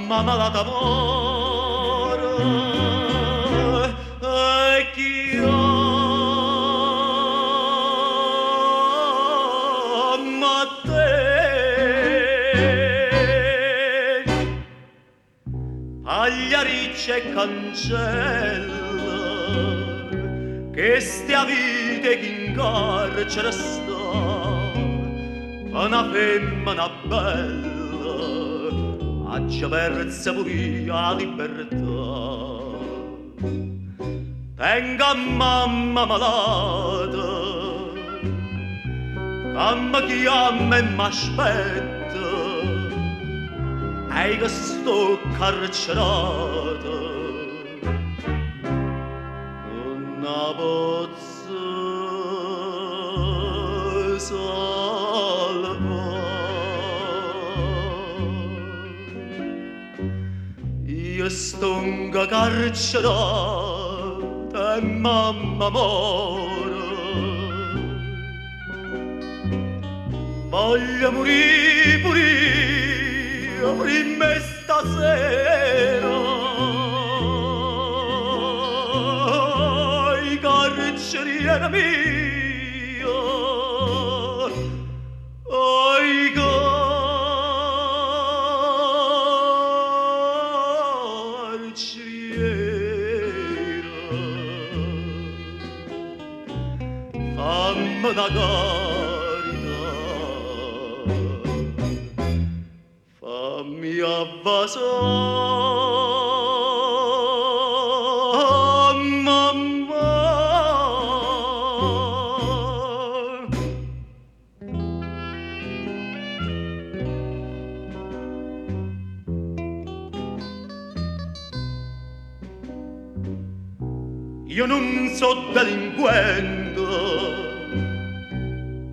mamma d'amore e chiama te pagliariccia e cancella che stia vite che in carcere sta una femmina bella ha già persa pure la libertà. Tenga mamma malata che mi chiama e m'aspetta e che sto carcerata una pozza io sto in carcerata e mamma muore. Voglio morire pure io prima stasera. I carcerieri mio, i fammi una carità, fammi avvasare, mamma. Io non so delinquente,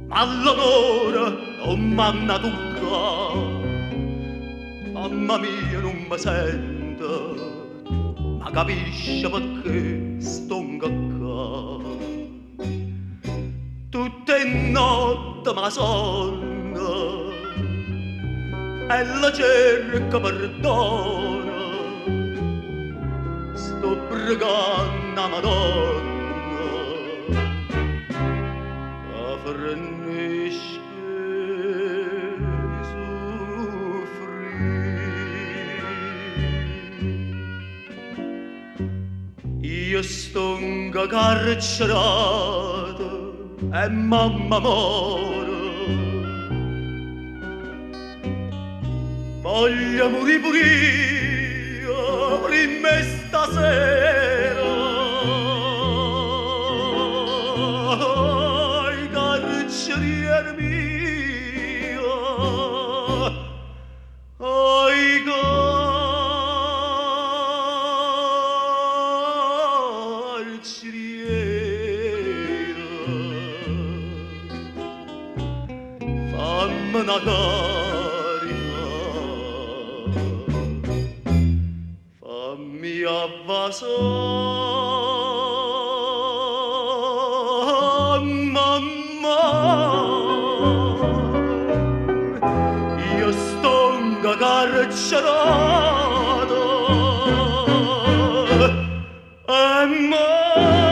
ma l'onore non m'hanno toccato. Mamma mia non mi sente, ma capisce perché sto qua. Tutte notte ma sonno e la cerca perdono. Sto pregando a Madonna a fornisce soffrire. Io sto in carcerata e mamma muore. Voglio morire pure io prima stasera. I carcerieri mio, i carcerieri, fammi una carità, fammi avvasare, mamma. Io sto in carcerato e mamma.